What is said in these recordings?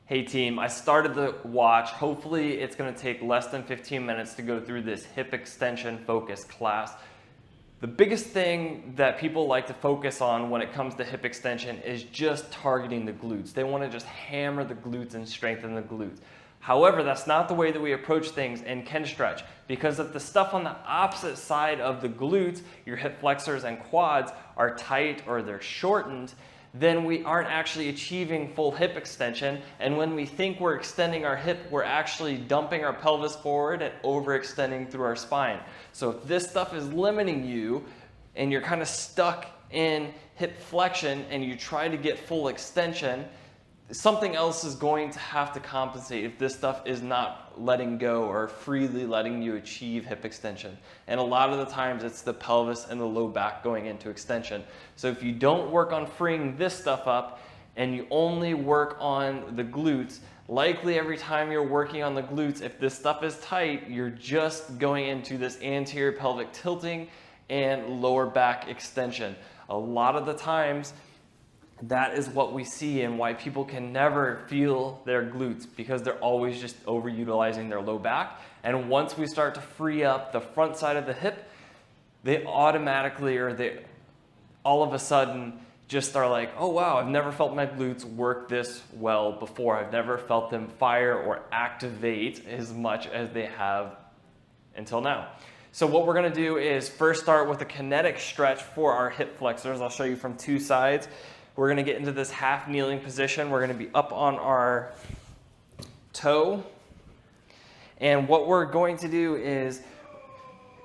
Hey team, I started the watch. Hopefully it's gonna take less than 15 minutes to go through this hip extension focus class. The biggest thing that people like to focus on when it comes to hip extension is just targeting the glutes. They wanna just hammer the glutes and strengthen the glutes. However, that's not the way that we approach things in Kinstretch, because if the stuff on the opposite side of the glutes, your hip flexors and quads, are tight or they're shortened, then we aren't actually achieving full hip extension. And when we think we're extending our hip, we're actually dumping our pelvis forward and overextending through our spine. So if this stuff is limiting you and you're kind of stuck in hip flexion and you try to get full extension, something else is going to have to compensate if this stuff is not letting go or freely letting you achieve hip extension. And a lot of the times it's the pelvis and the low back going into extension. So if you don't work on freeing this stuff up and you only work on the glutes, likely every time you're working on the glutes, if this stuff is tight, you're just going into this anterior pelvic tilting and lower back extension. A lot of the times, that is what we see and why people can never feel their glutes, because they're always just overutilizing their low back. And once we start to free up the front side of the hip, they automatically, or they all of a sudden just are like, oh wow, I've never felt my glutes work this well before. I've never felt them fire or activate as much as they have until now. So what we're gonna do is first start with a kinetic stretch for our hip flexors. I'll show you from two sides. We're gonna get into this half kneeling position. We're gonna be up on our toe. And what we're going to do is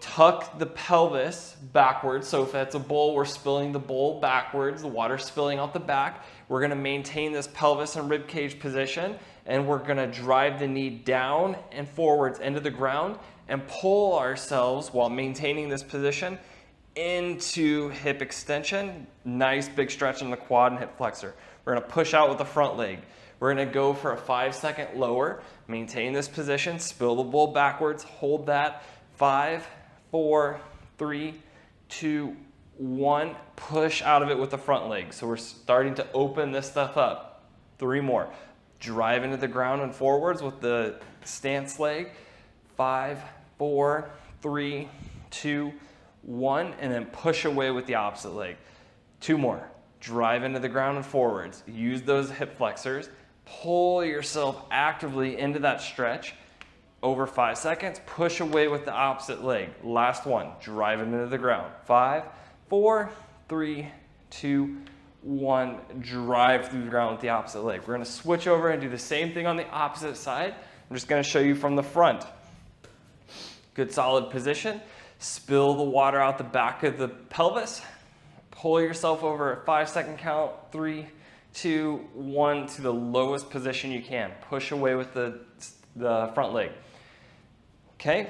tuck the pelvis backwards. So if it's a bowl, we're spilling the bowl backwards, the water's spilling out the back. We're gonna maintain this pelvis and rib cage position, and we're gonna drive the knee down and forwards into the ground and pull ourselves while maintaining this position into hip extension. Nice big stretch in the quad and hip flexor. We're gonna push out with the front leg. We're gonna go for a 5-second lower, maintain this position, spill the bowl backwards, hold that. 5, 4, 3, 2, 1, push out of it with the front leg. So we're starting to open this stuff up. 3 more. Drive into the ground and forwards with the stance leg. 5, 4, 3, 2, 1, and then push away with the opposite leg. 2 more. Drive into the ground and forwards. Use those hip flexors. Pull yourself actively into that stretch. Over 5 seconds, push away with the opposite leg. Last one. Drive it into the ground. 5, 4, 3, 2, 1. Drive through the ground with the opposite leg. We're gonna switch over and do the same thing on the opposite side. I'm just gonna show you from the front. Good solid position. Spill the water out the back of the pelvis. Pull yourself over a 5-second count. 3, 2, 1 to the lowest position you can. Push away with the front leg. Okay,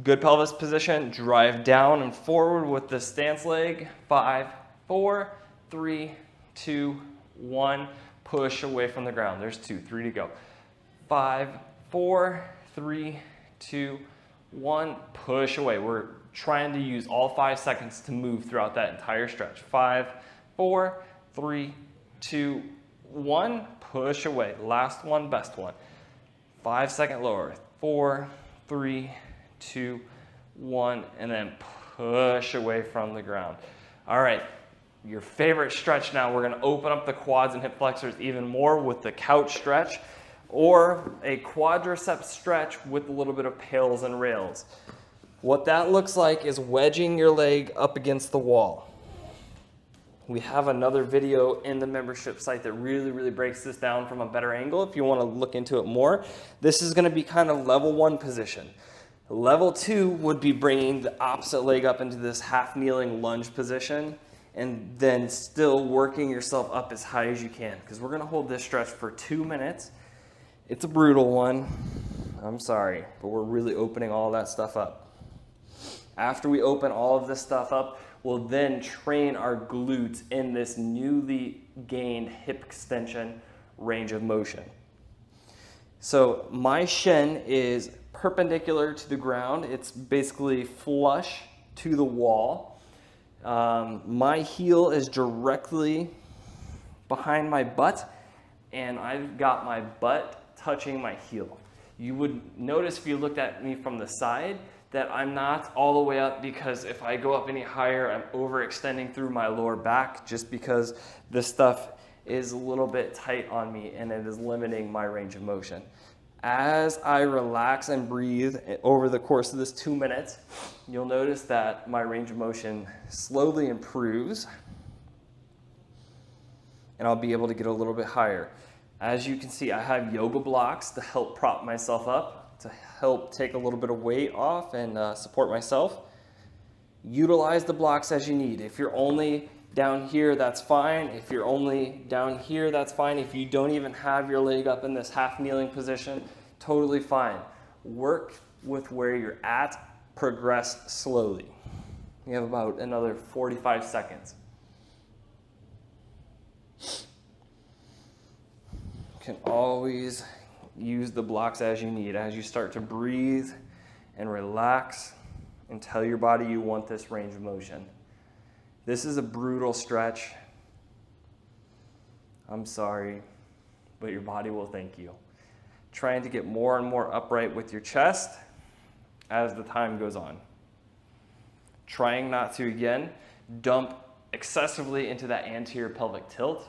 good pelvis position. Drive down and forward with the stance leg. 5, 4, 3, 2, 1. Push away from the ground. There's 2, 3 to go. 5, 4, 3, 2, 1, push away. We're trying to use all 5 seconds to move throughout that entire stretch. 5, 4, 3, 2, 1, push away. Last one, best one. 5-second lower. 4, 3, 2, 1, and then push away from the ground. All right, your favorite stretch now. We're gonna open up the quads and hip flexors even more with the couch stretch, or a quadriceps stretch with a little bit of PAILS and rails. What that looks like is wedging your leg up against the wall. We have another video in the membership site that really breaks this down from a better angle if you want to look into it more. This is going to be kind of level 1 position. Level 2 would be bringing the opposite leg up into this half kneeling lunge position, and then still working yourself up as high as you can, because we're going to hold this stretch for 2 minutes. It's a brutal one, I'm sorry, but we're really opening all that stuff up. After we open all of this stuff up, we'll then train our glutes in this newly gained hip extension range of motion. So my shin is perpendicular to the ground. It's basically flush to the wall. My heel is directly behind my butt, and I've got my butt touching my heel. You would notice if you looked at me from the side that I'm not all the way up, because if I go up any higher, I'm overextending through my lower back, just because this stuff is a little bit tight on me and it is limiting my range of motion. As I relax and breathe over the course of this 2 minutes, you'll notice that my range of motion slowly improves, and I'll be able to get a little bit higher. As you can see, I have yoga blocks to help prop myself up, to help take a little bit of weight off and support myself. Utilize the blocks as you need. If you're only down here, that's fine. If you're only down here, that's fine. If you don't even have your leg up in this half kneeling position, totally fine. Work with where you're at, progress slowly. You have about another 45 seconds. You can always use the blocks as you need. As you start to breathe and relax and tell your body you want this range of motion. This is a brutal stretch. I'm sorry, but your body will thank you. Trying to get more and more upright with your chest as the time goes on. Trying not to, again, dump excessively into that anterior pelvic tilt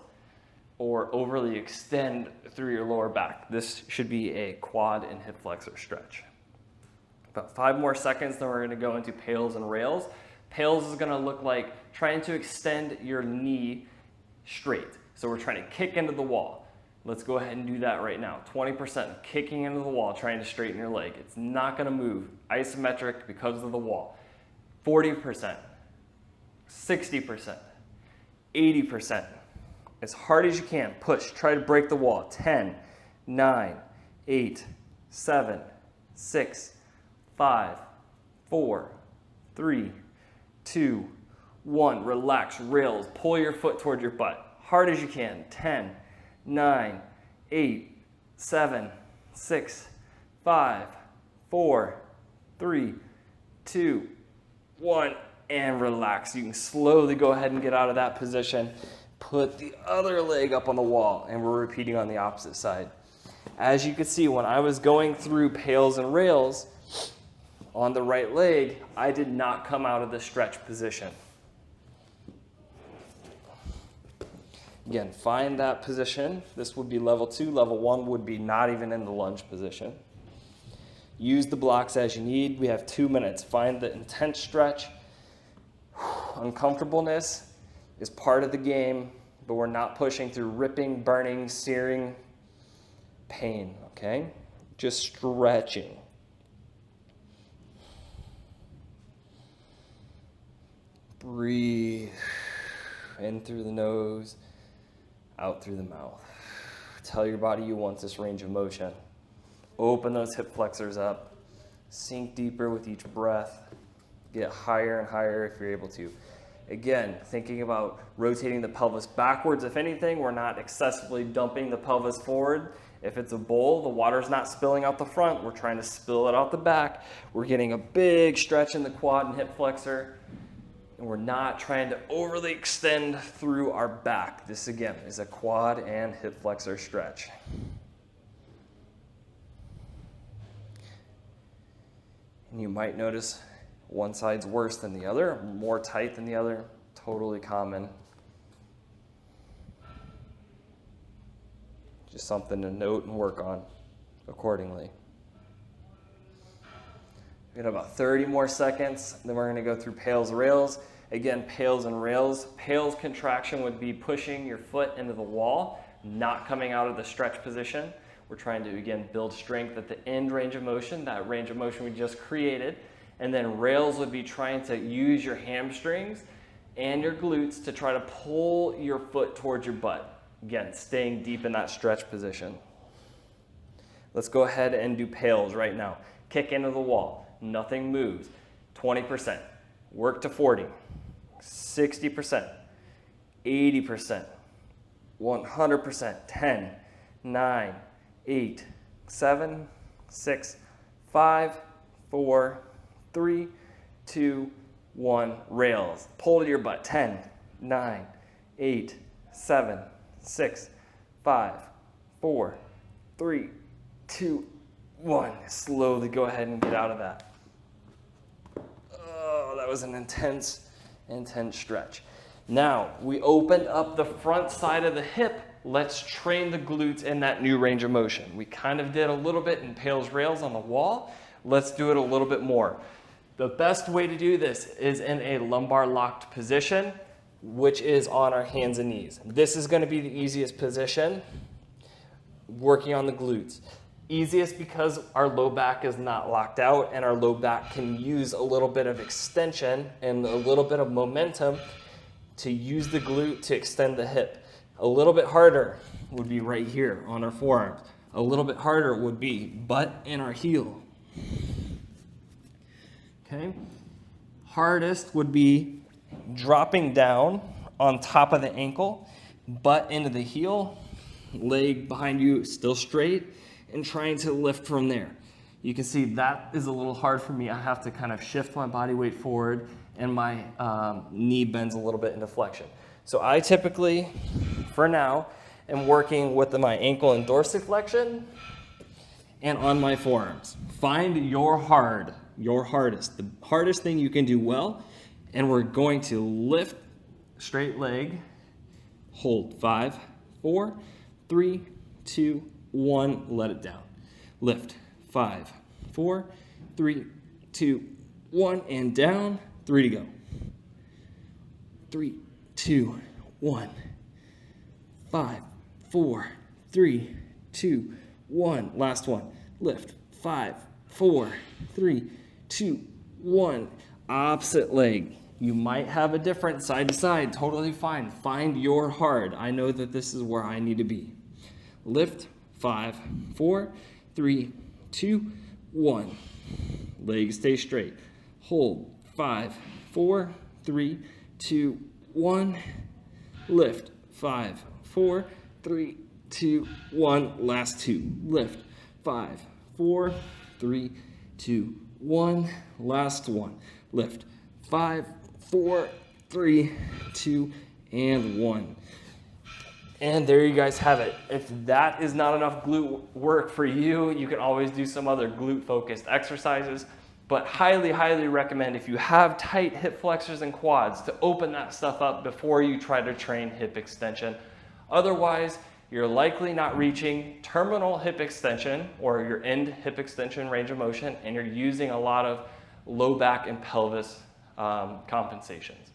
or overly extend through your lower back. This should be a quad and hip flexor stretch. About 5 more seconds, then we're gonna go into PAILS and rails. PAILS is gonna look like trying to extend your knee straight. So we're trying to kick into the wall. Let's go ahead and do that right now. 20% of kicking into the wall, trying to straighten your leg. It's not gonna move. Isometric because of the wall. 40%, 60%, 80%. As hard as you can, push, try to break the wall. 10, 9, 8, 7, 6, 5, 4, 3, 2, 1. Relax, rails, pull your foot towards your butt. Hard as you can. 10, 9, 8, 7, 6, 5, 4, 3, 2, 1. And relax. You can slowly go ahead and get out of that position. Put the other leg up on the wall, and we're repeating on the opposite side. As you can see, when I was going through PAILS and rails on the right leg, I did not come out of the stretch position. Again, find that position. This would be level 2. Level 1 would be not even in the lunge position. Use the blocks as you need. We have 2 minutes. Find the intense stretch. Uncomfortableness is part of the game, but we're not pushing through ripping, burning, searing pain, okay? Just stretching. Breathe in through the nose, out through the mouth. Tell your body you want this range of motion. Open those hip flexors up. Sink deeper with each breath. Get higher and higher if you're able to. Again, thinking about rotating the pelvis backwards. If anything, we're not excessively dumping the pelvis forward. If it's a bowl, the water's not spilling out the front. We're trying to spill it out the back. We're getting a big stretch in the quad and hip flexor. And we're not trying to overly extend through our back. This, again, is a quad and hip flexor stretch. And you might notice one side's worse than the other, more tight than the other. Totally common. Just something to note and work on accordingly. We got about 30 more seconds, then we're going to go through PAILS rails. Again, PAILS and rails. PAILS contraction would be pushing your foot into the wall, not coming out of the stretch position. We're trying to, again, build strength at the end range of motion, that range of motion we just created. And then rails would be trying to use your hamstrings and your glutes to try to pull your foot towards your butt. Again, staying deep in that stretch position. Let's go ahead and do PAILS right now. Kick into the wall. Nothing moves. 20%. Work to 40. 60%. 80%. 100%. 10, 9, 8, 7, 6, 5, 4, 3, 2, 1. Rails. Pull to your butt. 10, 9, 8, 7, 6, 5, 4, 3, 2, 1. Slowly go ahead and get out of that. Oh, that was an intense stretch. Now, we opened up the front side of the hip. Let's train the glutes in that new range of motion. We kind of did a little bit in PAILS rails on the wall. Let's do it a little bit more. The best way to do this is in a lumbar locked position, which is on our hands and knees. This is going to be the easiest position, working on the glutes. Easiest because our low back is not locked out and our low back can use a little bit of extension and a little bit of momentum to use the glute to extend the hip. A little bit harder would be right here on our forearms. A little bit harder would be butt and our heel. Okay? Hardest would be dropping down on top of the ankle, butt into the heel, leg behind you still straight, and trying to lift from there. You can see that is a little hard for me. I have to kind of shift my body weight forward and my knee bends a little bit into flexion. So I typically, for now, am working with my ankle and dorsiflexion and on my forearms. Find your hardest, the hardest thing you can do well, and we're going to lift, straight leg, hold, 5, 4, 3, 2, 1, let it down. Lift, 5, 4, 3, 2, 1, and down, 3 to go. 3, 2, 1, 5, 4, 3, 2, 1, last one. Lift, 5, 4, 3, 2, 1, opposite leg. You might have a different side to side, totally fine. Find your hard. I know that this is where I need to be. Lift, 5, 4, 3, 2, 1. Legs stay straight. Hold, 5, 4, 3, 2, 1. Lift, 5, 4, 3, 2, 1. Last two. Lift, 5, 4, 3, 2, 1. Last one. Lift, 5, 4, 3, 2, and 1. And there you guys have it. If that is not enough glute work for you, you can always do some other glute-focused exercises. But highly, highly recommend if you have tight hip flexors and quads to open that stuff up before you try to train hip extension. Otherwise, you're likely not reaching terminal hip extension or your end hip extension range of motion, and you're using a lot of low back and pelvis compensations.